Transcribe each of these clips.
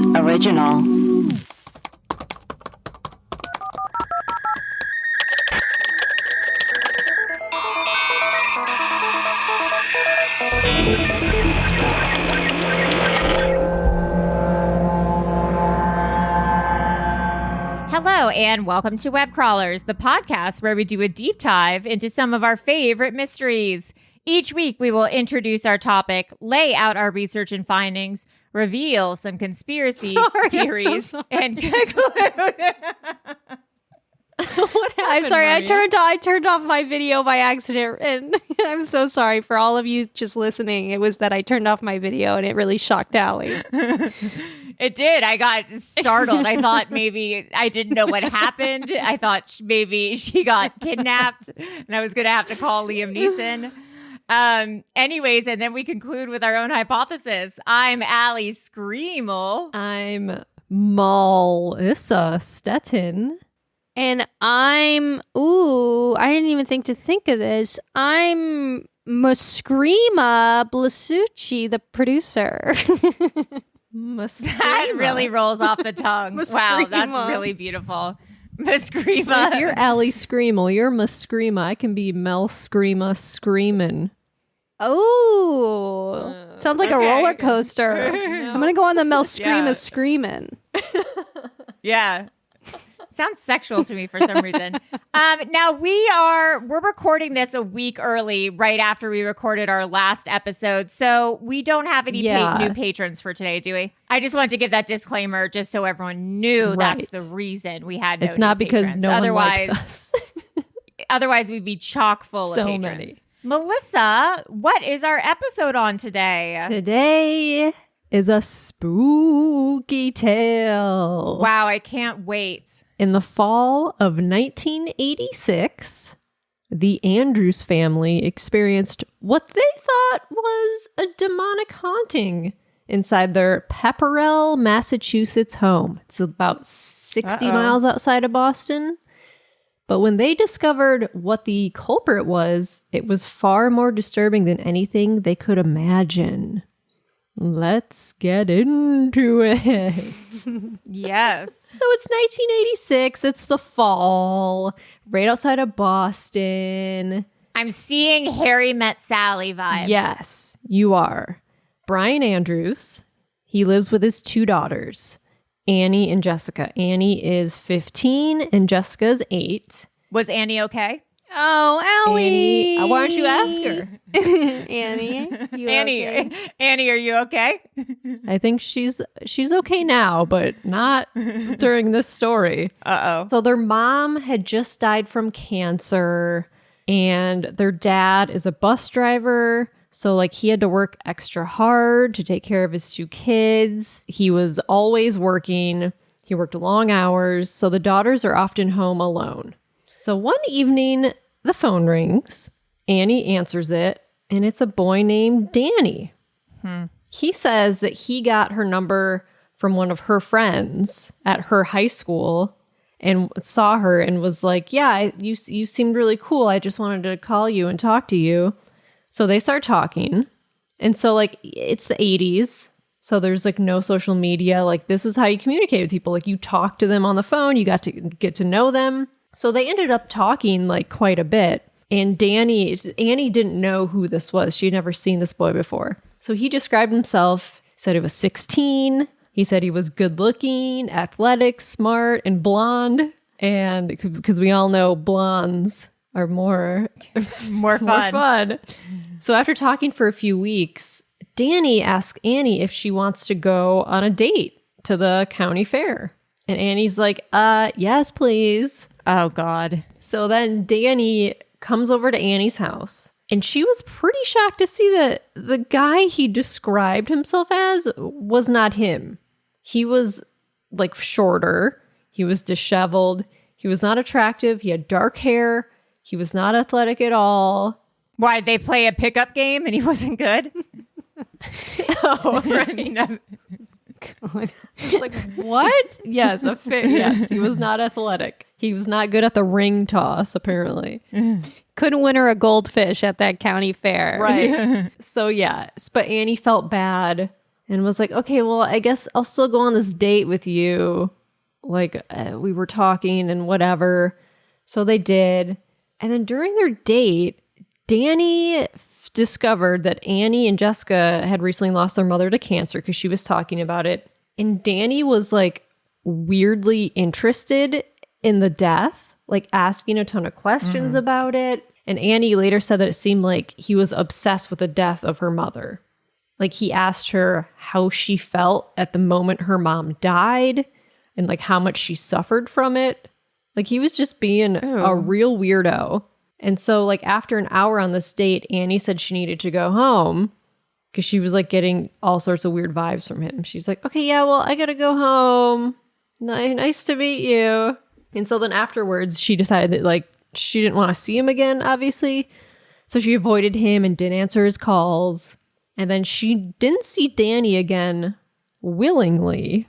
original. Hello, and welcome to Web Crawlers, the podcast where we do a deep dive into some of our favorite mysteries. Each week, we will introduce our topic, lay out our research and findings, reveal some conspiracy theories, and conclude. What happened, I'm sorry, Maria? I turned off my video by accident, and I'm so sorry for all of you just listening. It was that I turned off my video, and it really shocked Allie. It did. I got startled. I thought maybe I didn't know what happened. I thought maybe she got kidnapped, and I was going to have to call Liam Neeson. Anyways, and then we conclude with our own hypothesis. I'm Allie Screamel. I'm Melissa Stettin. And I didn't even think of this. I'm Muskrima Blasucci, the producer. That really rolls off the tongue. Wow, that's really beautiful. Muskrima. If you're Allie Screamel, you're Muskrima. I can be Mel Screama Screamin'. Oh, sounds like a roller coaster. No. I'm going to go on the Mel Screama Screamin'. Yeah. Sounds sexual to me for some reason. Now we're recording this a week early, right after we recorded our last episode. So we don't have any new patrons for today, do we? I just wanted to give that disclaimer just so everyone knew that's the reason we had no It's not because patrons. no one likes us. Otherwise, we'd be chock full of patrons. Many. Melissa, what is our episode on today? Today is a spooky tale. Wow, I can't wait. In the fall of 1986, the Andrews family experienced what they thought was a demonic haunting inside their Pepperelle, Massachusetts home. It's about 60 miles outside of Boston. But when they discovered what the culprit was, it was far more disturbing than anything they could imagine. Let's get into it. Yes. So it's 1986. It's the fall, right outside of Boston. I'm seeing Harry Met Sally vibes. Yes, you are. Brian Andrews, he lives with his two daughters, Annie and Jessica. Annie is 15 and Jessica's 8. Was Annie okay? Oh, Allie. Annie, why don't you ask her? Annie, Annie, are you okay? I think she's okay now, but not during this story. Uh-oh. So their mom had just died from cancer, and their dad is a bus driver. So like he had to work extra hard to take care of his two kids. He was always working. He worked long hours. So the daughters are often home alone. So one evening, the phone rings. Annie answers it, and it's a boy named Danny. He says that he got her number from one of her friends at her high school and saw her and was like, yeah, you seemed really cool. I just wanted to call you and talk to you. So they start talking. And so, like, it's the 80s. So there's, like, no social media. Like, this is how you communicate with people. Like, you talk to them on the phone. You got to get to know them. So they ended up talking like quite a bit. And Annie didn't know who this was. She had never seen this boy before. So he described himself, said he was 16. He said he was good looking, athletic, smart, and blonde. And because we all know blondes are more fun. So after talking for a few weeks, Danny asked Annie if she wants to go on a date to the county fair. And Annie's like, yes, please. Oh, God. So then Danny comes over to Annie's house, and she was pretty shocked to see that the guy he described himself as was not him. He was, like, shorter. He was disheveled. He was not attractive. He had dark hair. He was not athletic at all. Why, did they play a pickup game and he wasn't good? Oh, right. Like, what? Yes, yes, he was not athletic. He was not good at the ring toss, apparently. Couldn't win her a goldfish at that county fair. Right. So, yeah. But Annie felt bad and was like, okay, well, I guess I'll still go on this date with you. Like, we were talking and whatever. So they did. And then during their date, Danny discovered that Annie and Jessica had recently lost their mother to cancer because she was talking about it. And Danny was like weirdly interested in the death, like asking a ton of questions about it. And Annie later said that it seemed like he was obsessed with the death of her mother. Like he asked her how she felt at the moment her mom died and like how much she suffered from it. Like he was just being a real weirdo. And so like after an hour on this date, Annie said she needed to go home because she was like getting all sorts of weird vibes from him. She's like, okay, yeah, well, I gotta go home. Nice to meet you. And so then afterwards, she decided that like she didn't want to see him again, obviously. So she avoided him and didn't answer his calls. And then she didn't see Danny again willingly.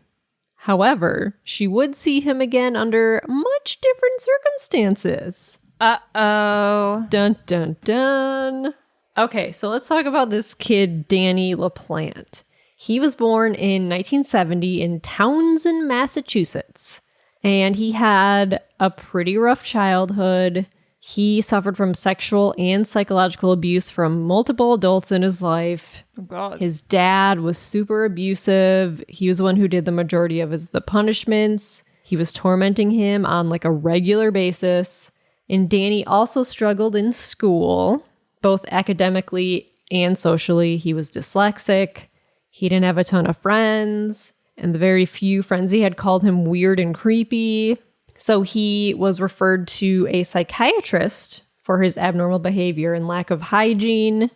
However, she would see him again under much different circumstances. Uh-oh. Dun, dun, dun. Okay, so let's talk about this kid, Danny LaPlante. He was born in 1970 in Townsend, Massachusetts. And he had a pretty rough childhood. He suffered from sexual and psychological abuse from multiple adults in his life. Oh, God. His dad was super abusive. He was the one who did the majority of the punishments. He was tormenting him on like a regular basis. And Danny also struggled in school, both academically and socially. He was dyslexic. He didn't have a ton of friends. And the very few friends he had called him weird and creepy. So he was referred to a psychiatrist for his abnormal behavior and lack of hygiene. And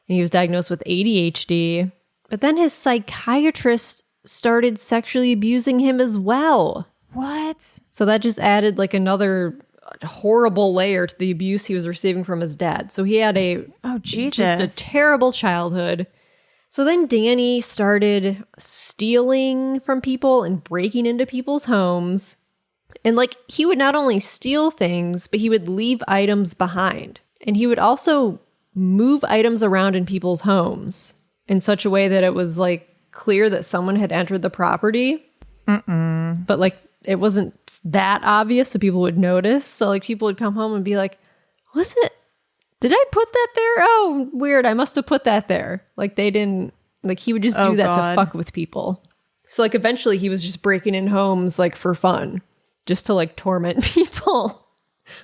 he was diagnosed with ADHD. But then his psychiatrist started sexually abusing him as well. What? So that just added like another horrible layer to the abuse he was receiving from his dad. So he had just a terrible childhood. So then Danny started stealing from people and breaking into people's homes. And like he would not only steal things, but he would leave items behind. And he would also move items around in people's homes in such a way that it was like clear that someone had entered the property. But like it wasn't that obvious so people would notice. So like people would come home and be like, did I put that there? Oh, weird. I must have put that there. Like they didn't, like he would just do that to fuck with people. So like eventually he was just breaking in homes like for fun, just to like torment people.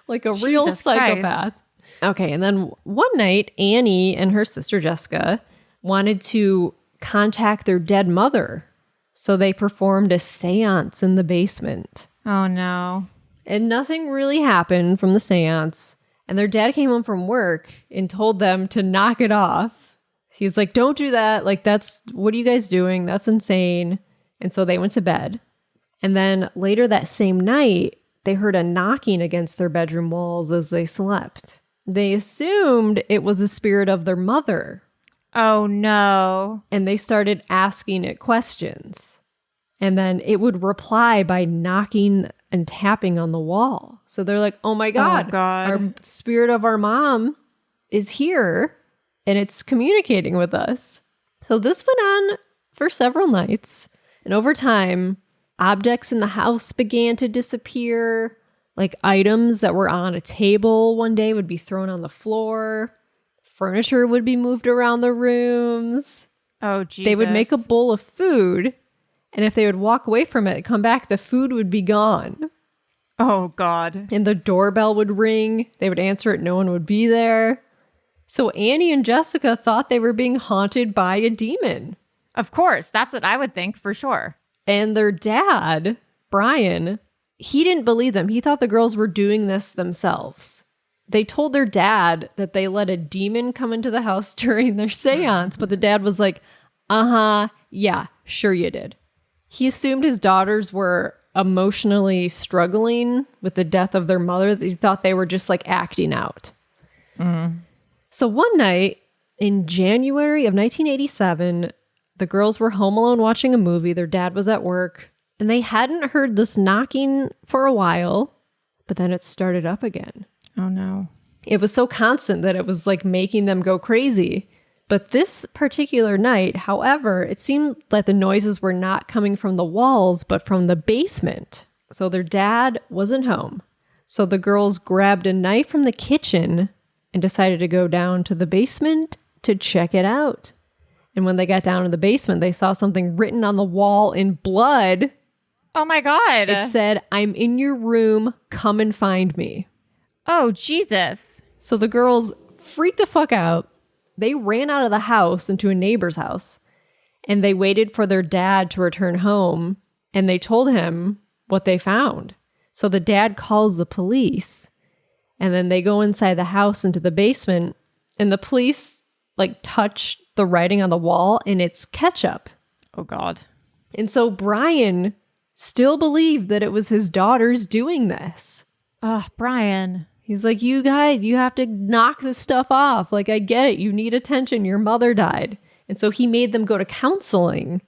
Like a real Jesus psychopath. Christ. Okay. And then one night, Annie and her sister Jessica wanted to contact their dead mother. So they performed a seance in the basement. Oh no. And nothing really happened from the seance. And their dad came home from work and told them to knock it off. He's like, don't do that. Like, what are you guys doing? That's insane. And so they went to bed. And then later that same night, they heard a knocking against their bedroom walls as they slept. They assumed it was the spirit of their mother. Oh no. And they started asking it questions. And then it would reply by knocking and tapping on the wall. So they're like, oh my God, our spirit of our mom is here and it's communicating with us. So this went on for several nights. And over time, objects in the house began to disappear. Like items that were on a table one day would be thrown on the floor. Furniture would be moved around the rooms. Oh, Jesus. They would make a bowl of food. And if they would walk away from it and come back, the food would be gone. Oh, God. And the doorbell would ring. They would answer it. No one would be there. So Annie and Jessica thought they were being haunted by a demon. Of course. That's what I would think for sure. And their dad, Brian, he didn't believe them. He thought the girls were doing this themselves. They told their dad that they let a demon come into the house during their seance. But the dad was like, yeah, sure you did. He assumed his daughters were emotionally struggling with the death of their mother. He thought they were just like acting out. So one night in January of 1987, the girls were home alone watching a movie. Their dad was at work and they hadn't heard this knocking for a while, but then it started up again. Oh no. It was so constant that it was like making them go crazy. But this particular night, however, it seemed like the noises were not coming from the walls, but from the basement. So their dad wasn't home. So the girls grabbed a knife from the kitchen and decided to go down to the basement to check it out. And when they got down to the basement, they saw something written on the wall in blood. Oh my God. It said, "I'm in your room, come and find me." Oh, Jesus. So the girls freaked the fuck out. They ran out of the house into a neighbor's house, and they waited for their dad to return home, and they told him what they found. So the dad calls the police, and then they go inside the house into the basement, and the police touch the writing on the wall, and it's ketchup. Oh God. And so Brian still believed that it was his daughters doing this. Oh, Brian. He's like, "You guys, you have to knock this stuff off. I get it. You need attention. Your mother died." And so he made them go to counseling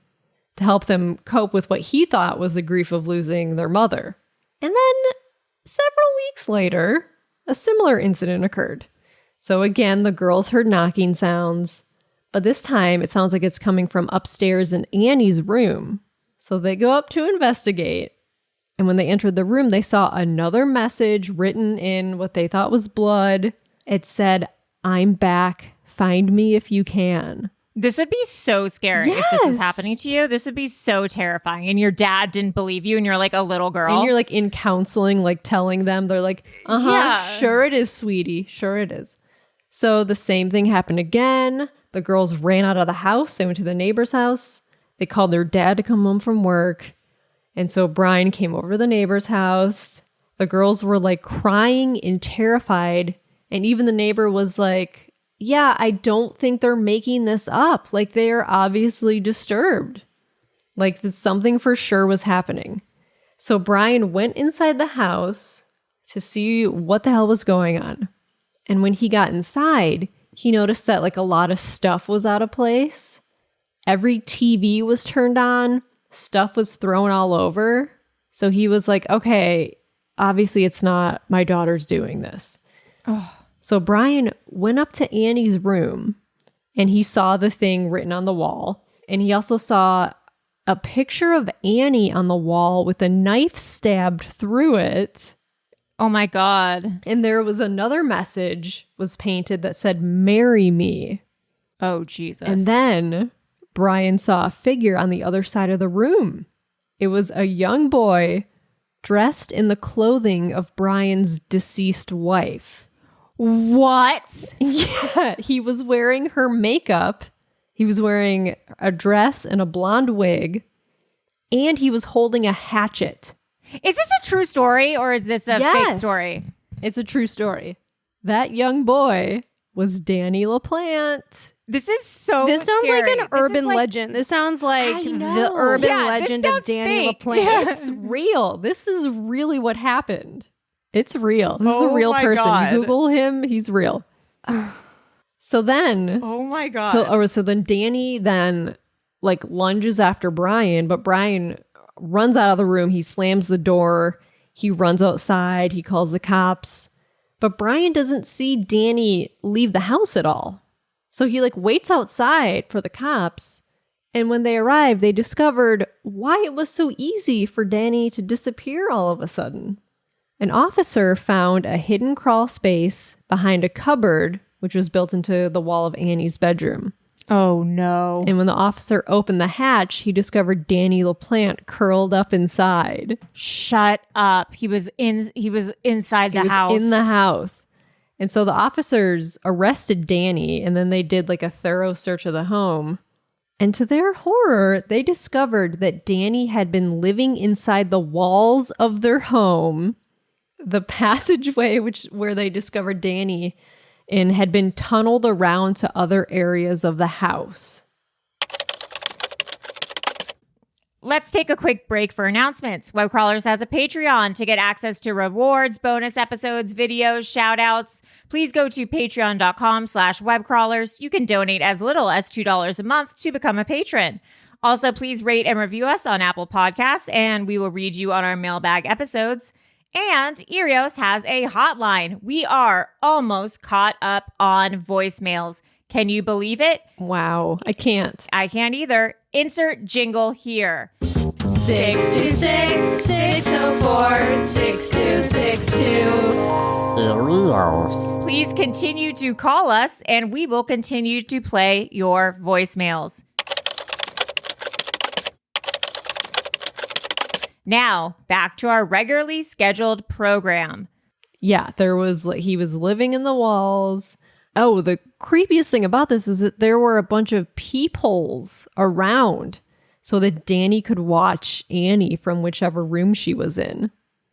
to help them cope with what he thought was the grief of losing their mother. And then several weeks later, a similar incident occurred. So again, the girls heard knocking sounds, but this time it sounds like it's coming from upstairs in Annie's room. So they go up to investigate. And when they entered the room, they saw another message written in what they thought was blood. It said, "I'm back. Find me if you can." This would be so scary if this was happening to you. This would be so terrifying. And your dad didn't believe you and you're like a little girl. And you're in counseling, telling them. They're like, Yeah. Sure it is, sweetie. Sure it is. So the same thing happened again. The girls ran out of the house. They went to the neighbor's house. They called their dad to come home from work. And so Brian came over to the neighbor's house. The girls were crying and terrified. And even the neighbor was like, "Yeah, I don't think they're making this up. They are obviously disturbed. Something for sure was happening." So Brian went inside the house to see what the hell was going on. And when he got inside, he noticed that a lot of stuff was out of place. Every TV was turned on. Stuff was thrown all over. So he was like, okay, obviously it's not my daughter's doing this. Oh. So Brian went up to Annie's room and he saw the thing written on the wall. And he also saw a picture of Annie on the wall with a knife stabbed through it. Oh my God. And there was another message was painted that said, "Marry me." Oh, Jesus. And then Brian saw a figure on the other side of the room. It was a young boy dressed in the clothing of Brian's deceased wife. What? Yeah, he was wearing her makeup. He was wearing a dress and a blonde wig, and he was holding a hatchet. Is this a true story or is this a fake story? It's a true story. That young boy was Danny LaPlante. This is so This sounds scary. like an urban legend. This sounds like I the know. urban Yeah, this legend of sounds Danny fake. LaPlante. Yeah. It's real. This is really what happened. It's real. This is Oh a real my person. God. You Google him, he's real. So then, Oh my God. so then Danny lunges after Brian, but Brian runs out of the room. He slams the door. He runs outside. He calls the cops. But Brian doesn't see Danny leave the house at all. So he waits outside for the cops. And when they arrive, they discovered why it was so easy for Danny to disappear all of a sudden. An officer found a hidden crawl space behind a cupboard, which was built into the wall of Annie's bedroom. Oh no. And when the officer opened the hatch, he discovered Danny LaPlante curled up inside. Shut up. He was inside the house. In the house. And so the officers arrested Danny, and then they did a thorough search of the home. And to their horror, they discovered that Danny had been living inside the walls of their home. The passageway where they discovered Danny and had been tunneled around to other areas of the house. Let's take a quick break for announcements. Webcrawlers has a Patreon to get access to rewards, bonus episodes, videos, shout outs. Please go to patreon.com/webcrawlers. You can donate as little as $2 a month to become a patron. Also, please rate and review us on Apple Podcasts, and we will read you on our mailbag episodes. And Erios has a hotline. We are almost caught up on voicemails. Can you believe it? Wow. I can't. I can't either. Insert jingle here. 626 604 6262. Please continue to call us, and we will continue to play your voicemails. Now, back to our regularly scheduled program. Yeah, he was living in the walls. Oh, the creepiest thing about this is that there were a bunch of peepholes around so that Danny could watch Annie from whichever room she was in.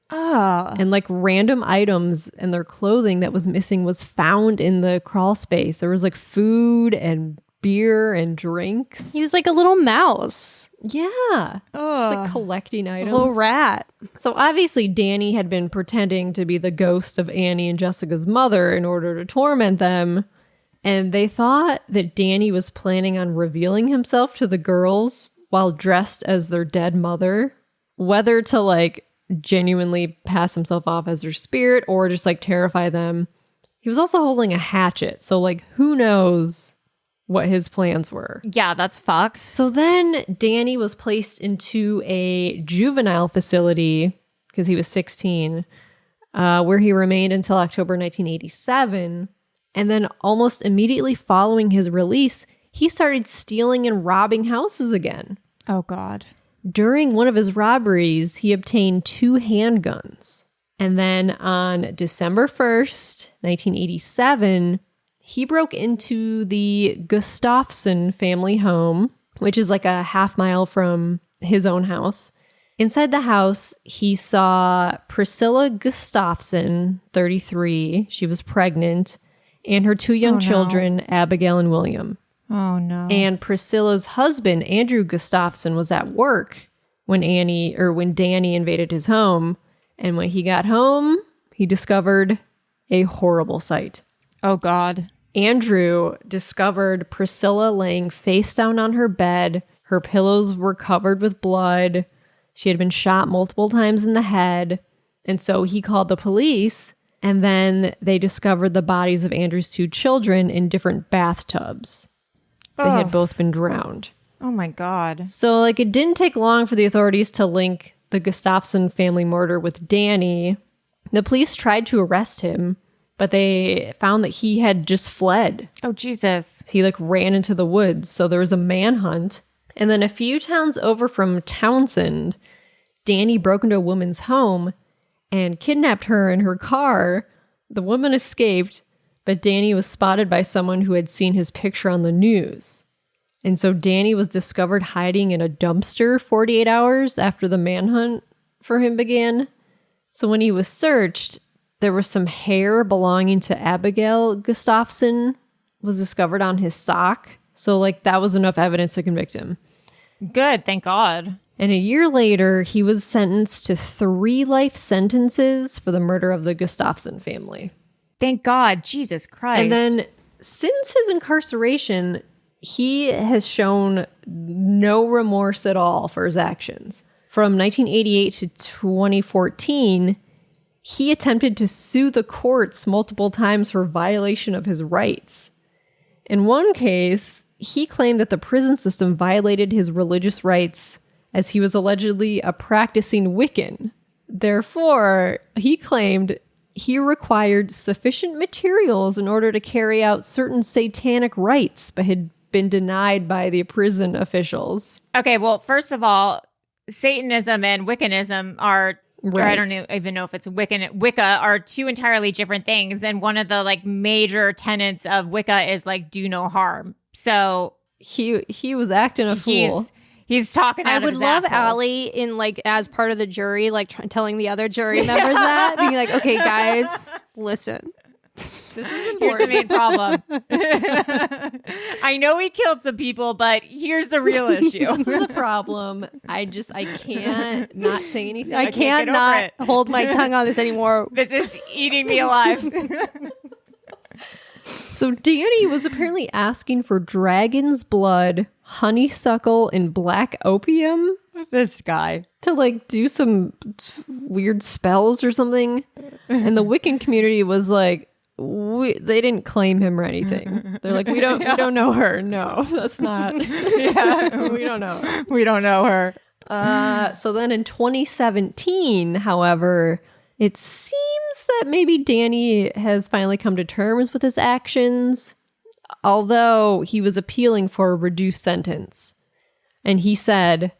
Oh. And like random items and their clothing that was missing was found in the crawl space. There was like food and beer and drinks. He was like a little mouse. Yeah. Just like collecting A items. little rat. So obviously Danny had been pretending to be the ghost of Annie and Jessica's mother in order to torment them. And they thought that Danny was planning on revealing himself to the girls while dressed as their dead mother, whether to like genuinely pass himself off as their spirit or just like terrify them. He was also holding a hatchet. So like who knows what his plans were. Yeah, that's fucked. So then Danny was placed into a juvenile facility because he was 16, where he remained until October 1987. And then almost immediately following his release, he started stealing and robbing houses again. Oh, God. During one of his robberies, he obtained 2 handguns. And then on December 1st, 1987, he broke into the Gustafson family home, which is like a half-mile from his own house. Inside the house, he saw Priscilla Gustafson, 33. She was pregnant, and her 2 young children, Abigail and William. Oh, no. And Priscilla's husband, Andrew Gustafson, was at work when Danny invaded his home. And when he got home, he discovered a horrible sight. Oh, God. Andrew discovered Priscilla laying face down on her bed. Her pillows were covered with blood. She had been shot multiple times in the head. And so he called the police, and then they discovered the bodies of Andrew's 2 children in different bathtubs. They had both been drowned. Oh, my God. So, like, it didn't take long for the authorities to link the Gustafson family murder with Danny. The police tried to arrest him, but they found that he had just fled. Oh, Jesus. He like ran into the woods. So there was a manhunt. And then a few towns over from Townsend, Danny broke into a woman's home and kidnapped her in her car. The woman escaped, but Danny was spotted by someone who had seen his picture on the news. And so Danny was discovered hiding in a dumpster 48 hours after the manhunt for him began. So when he was searched, there was some hair belonging to Abigail Gustafson was discovered on his sock. So like that was enough evidence to convict him. Good, thank God. And a year later, he was sentenced to 3 life sentences for the murder of the Gustafson family. Thank God. Jesus Christ. And then since his incarceration, he has shown no remorse at all for his actions. From 1988 to 2014, he attempted to sue the courts multiple times for violation of his rights. In one case, he claimed that the prison system violated his religious rights as he was allegedly a practicing Wiccan. Therefore, he claimed he required sufficient materials in order to carry out certain satanic rites, but had been denied by the prison officials. Okay, well, first of all, Satanism and Wiccanism are, or I don't even know if it's Wicca are 2 entirely different things. And one of the like major tenets of Wicca is like do no harm. So he was acting a fool. He's talking out I of would his love asshole. Allie in like as part of the jury, like telling the other jury members that, being like, "Okay, guys, listen. This is important. Here's the main problem. I know he killed some people, but here's the real issue. This is a problem. I can't not say anything. I can't not hold my tongue on this anymore. This is eating me alive." So Danny was apparently asking for dragon's blood, honeysuckle, and black opium. This guy. To like do some weird spells or something. And the Wiccan community was like, they didn't claim him or anything. They're like, we don't know her. No, that's not. Yeah, we don't know her. We don't know her. So then in 2017, however, it seems that maybe Danny has finally come to terms with his actions, although he was appealing for a reduced sentence. And he said,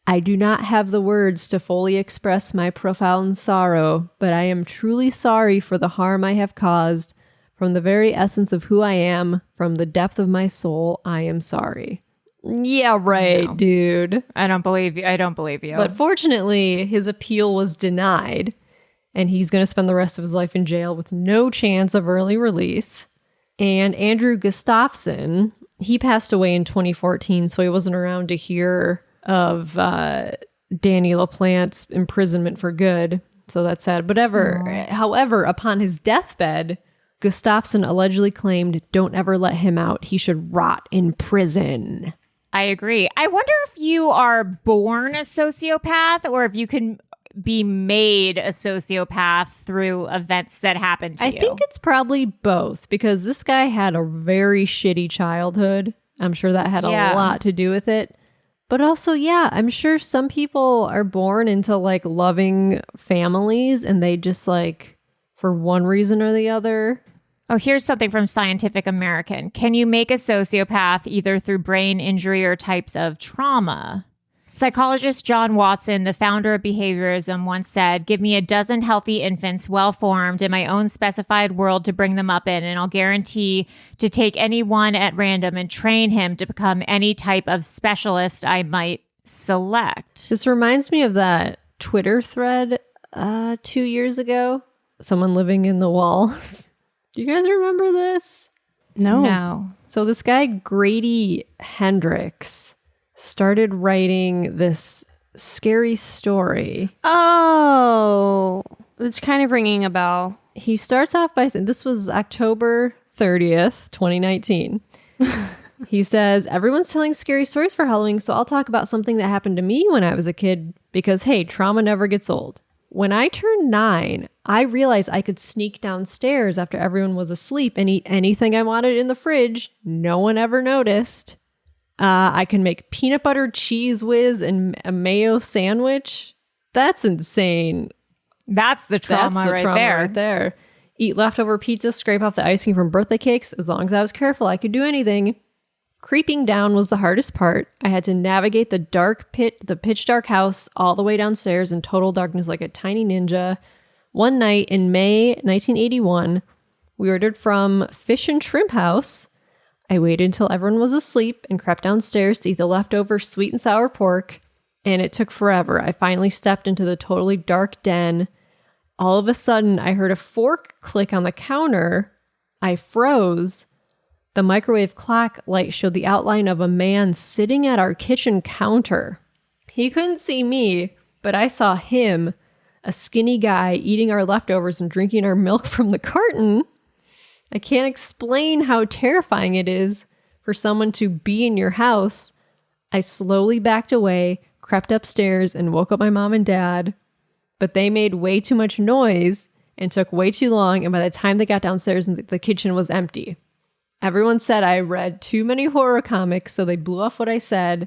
I do not have the words to fully express my profound sorrow, but I am truly sorry for the harm I have caused. From the very essence of who I am, from the depth of my soul, I am sorry. Yeah, right, No. Dude. I don't believe you. I don't believe you. But fortunately, his appeal was denied, and he's going to spend the rest of his life in jail with no chance of early release. And Andrew Gustafson, he passed away in 2014, so he wasn't around to hear of Danny LaPlante's imprisonment for good. So that's sad. But however, upon his deathbed, Gustafson allegedly claimed, don't ever let him out. He should rot in prison. I agree. I wonder if you are born a sociopath or if you can be made a sociopath through events that happen to you. I think it's probably both, because this guy had a very shitty childhood. I'm sure that had a lot to do with it. But also, yeah, I'm sure some people are born into like loving families and they just like, for one reason or the other. Oh, here's something from Scientific American. Can you make a sociopath either through brain injury or types of trauma? Psychologist John Watson, the founder of behaviorism, once said, give me a dozen healthy infants well-formed in my own specified world to bring them up in, and I'll guarantee to take any one at random and train him to become any type of specialist I might select. This reminds me of that Twitter thread 2 years ago. Someone living in the walls. Do you guys remember this? No. So this guy, Grady Hendrix, started writing this scary story. Oh, it's kind of ringing a bell. He starts off by saying, this was October 30th, 2019. He says, everyone's telling scary stories for Halloween, so I'll talk about something that happened to me when I was a kid because, hey, trauma never gets old. When I turned 9, I realized I could sneak downstairs after everyone was asleep and eat anything I wanted in the fridge. No one ever noticed. I can make peanut butter cheese whiz and a mayo sandwich. That's insane. That's the trauma, right there. Eat leftover pizza, scrape off the icing from birthday cakes. As long as I was careful, I could do anything. Creeping down was the hardest part. I had to navigate the pitch dark house all the way downstairs in total darkness like a tiny ninja. One night in May 1981, we ordered from Fish and Shrimp House. I waited until everyone was asleep and crept downstairs to eat the leftover sweet and sour pork, and it took forever. I finally stepped into the totally dark den. All of a sudden, I heard a fork click on the counter. I froze. The microwave clock light showed the outline of a man sitting at our kitchen counter. He couldn't see me, but I saw him, a skinny guy, eating our leftovers and drinking our milk from the carton. I can't explain how terrifying it is for someone to be in your house. I slowly backed away, crept upstairs, and woke up my mom and dad. But they made way too much noise and took way too long, and by the time they got downstairs, the kitchen was empty. Everyone said I read too many horror comics, so they blew off what I said.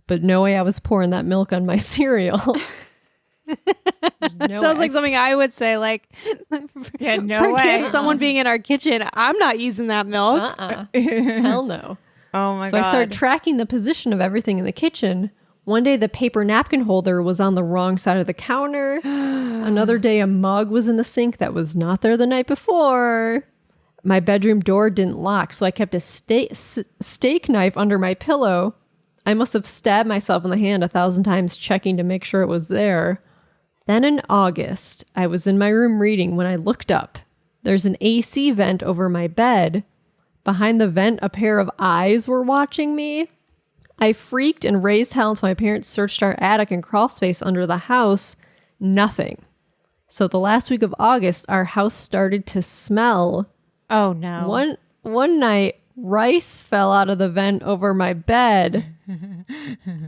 But no way I was pouring that milk on my cereal. That sounds like something I would say. Like, yeah, no way. Someone being in our kitchen, I'm not using that milk. Hell no. Oh my God. So I started tracking the position of everything in the kitchen. One day, the paper napkin holder was on the wrong side of the counter. Another day, a mug was in the sink that was not there the night before. My bedroom door didn't lock, so I kept a steak knife under my pillow. I must have stabbed myself in the hand 1,000 times checking to make sure it was there. Then in August, I was in my room reading when I looked up. There's an AC vent over my bed. Behind the vent, a pair of eyes were watching me. I freaked and raised hell until my parents searched our attic and crawl space under the house. Nothing. So the last week of August, our house started to smell. Oh no. One night, rice fell out of the vent over my bed.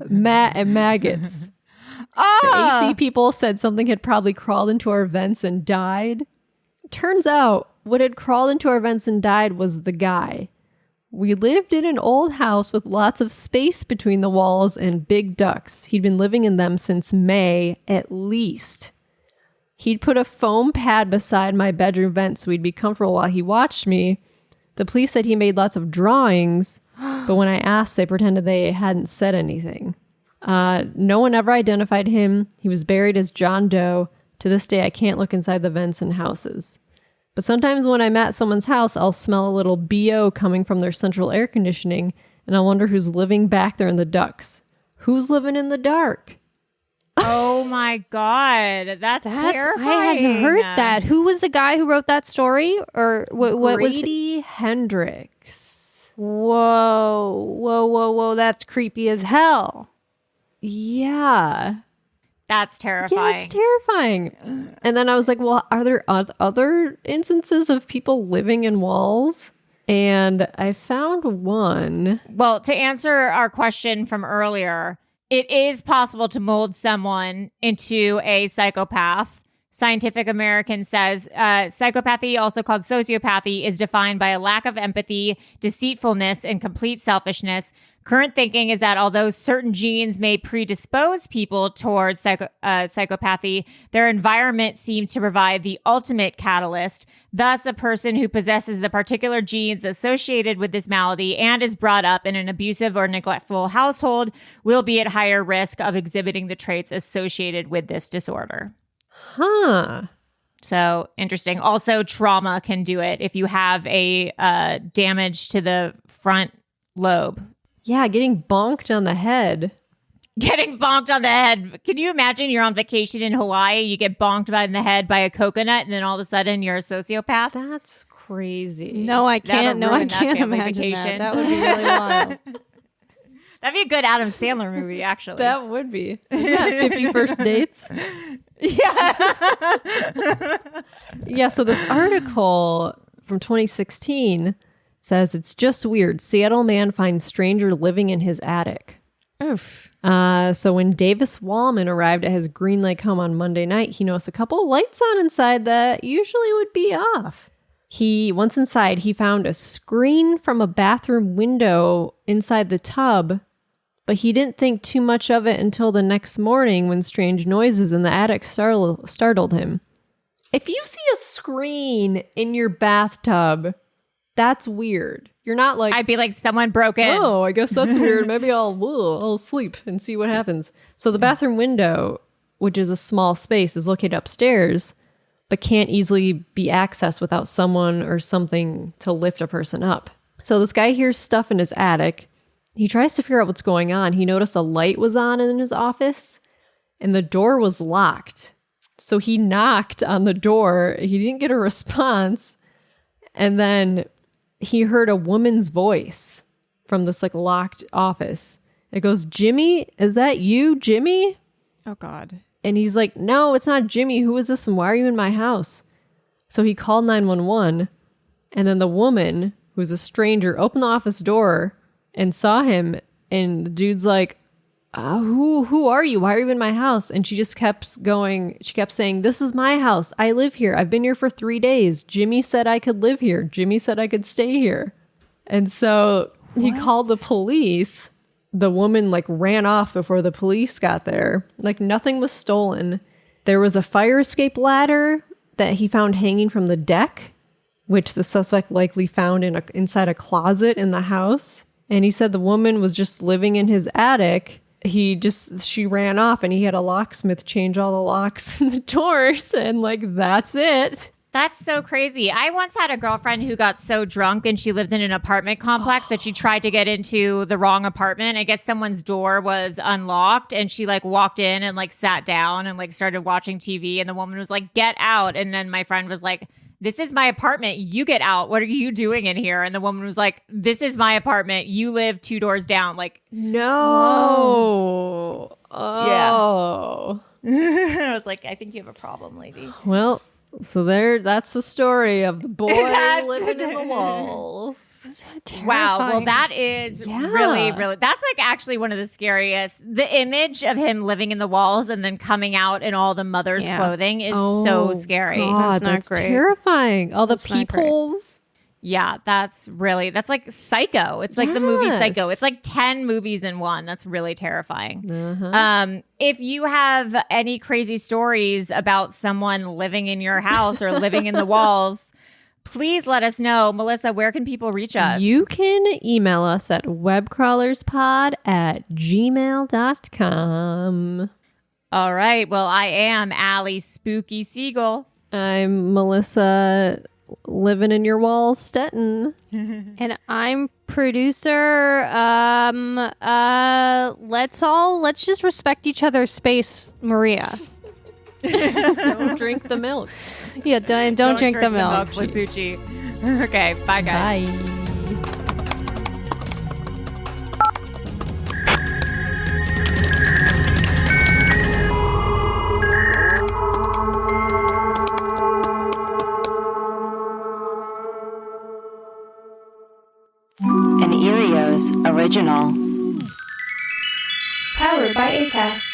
Maggots. The AC people said something had probably crawled into our vents and died. Turns out, what had crawled into our vents and died was the guy. We lived in an old house with lots of space between the walls and big ducts. He'd been living in them since May, at least. He'd put a foam pad beside my bedroom vent so we'd be comfortable while he watched me. The police said he made lots of drawings, but when I asked, they pretended they hadn't said anything. No one ever identified him. He was buried as John Doe. To this day, I can't look inside the vents in houses. But sometimes when I'm at someone's house, I'll smell a little BO coming from their central air conditioning, and I'll wonder who's living back there in the ducts. Who's living in the dark? Oh my God. That's terrifying. I hadn't heard that. Who was the guy who wrote that story? Or what was Grady Hendrix. Whoa. That's creepy as hell. Yeah. That's terrifying. Yeah, it's terrifying. And then I was like, well, are there other instances of people living in walls? And I found one. Well, to answer our question from earlier, it is possible to mold someone into a psychopath. Scientific American says psychopathy, also called sociopathy, is defined by a lack of empathy, deceitfulness, and complete selfishness. Current thinking is that although certain genes may predispose people towards psychopathy, their environment seems to provide the ultimate catalyst. Thus, a person who possesses the particular genes associated with this malady and is brought up in an abusive or neglectful household will be at higher risk of exhibiting the traits associated with this disorder. Huh. So interesting. Also, trauma can do it if you have a damage to the front lobe. Yeah, getting bonked on the head. Getting bonked on the head. Can you imagine you're on vacation in Hawaii, you get bonked in the head by a coconut, and then all of a sudden you're a sociopath? That's crazy. No, I can't. That'll No, I ruin that can't family imagine vacation. that. That would be really wild. That'd be a good Adam Sandler movie, actually. That would be. Isn't that 50 First Dates? Yeah. Yeah, so this article from 2016 says it's just weird. Seattle man finds stranger living in his attic. Oof. So when Davis Wallman arrived at his Green Lake home on Monday night, he noticed a couple of lights on inside that usually would be off. Once inside, he found a screen from a bathroom window inside the tub, but he didn't think too much of it until the next morning when strange noises in the attic startled him. If you see a screen in your bathtub, that's weird. You're not like, I'd be like, someone broke in. oh, I guess that's weird. Maybe I'll sleep and see what happens. So the bathroom window, which is a small space, is located upstairs, but can't easily be accessed without someone or something to lift a person up. So this guy hears stuff in his attic. He tries to figure out what's going on. He noticed a light was on in his office and the door was locked. So he knocked on the door. He didn't get a response. And then he heard a woman's voice from this like locked office. It goes, Jimmy, is that you, Jimmy? Oh, God. And he's like, no, it's not Jimmy. Who is this and why are you in my house? So he called 911. And then the woman, who's a stranger, opened the office door and saw him. And the dude's like, who are you? Why are you in my house? And she just kept going. She kept saying, this is my house. I live here. I've been here for 3 days. Jimmy said I could live here. Jimmy said I could stay here. And so he called the police. The woman like ran off before the police got there. Like nothing was stolen. There was a fire escape ladder that he found hanging from the deck, which the suspect likely found inside a closet in the house. And he said the woman was just living in his attic. She ran off and he had a locksmith change all the locks in the doors and like, that's it. That's so crazy. I once had a girlfriend who got so drunk and she lived in an apartment complex that she tried to get into the wrong apartment. I guess someone's door was unlocked and she like walked in and like sat down and like started watching TV and the woman was like, get out. And then my friend was like, this is my apartment. You get out. What are you doing in here? And the woman was like, this is my apartment. You live 2 doors down. Like, no. Whoa. Oh. Yeah. I was like, I think you have a problem, lady. Well, So that's the story of the boy That's- living in the walls. Wow. Well, Terrifying. that is Yeah. really, really, that's like actually one of the scariest. The image of him living in the walls and then coming out in all the mother's Yeah. clothing is so scary. God, That's not that's great. terrifying. All the That's not great. peepholes. Yeah, that's like Psycho. It's like the movie Psycho. Yes. It's like 10 movies in one. That's really terrifying. Uh-huh. If you have any crazy stories about someone living in your house or living in the walls, please let us know. Melissa, where can people reach us? You can email us at webcrawlerspod@gmail.com. All right. Well, I am Allie Spooky Siegel. I'm Melissa, living in your walls, Stetton. And I'm producer. Let's just respect each other's space, Maria. Don't drink the milk. Yeah, don't drink the milk. Lasucci. Okay. Bye, guys. Bye. An Erios original. Powered by Acast.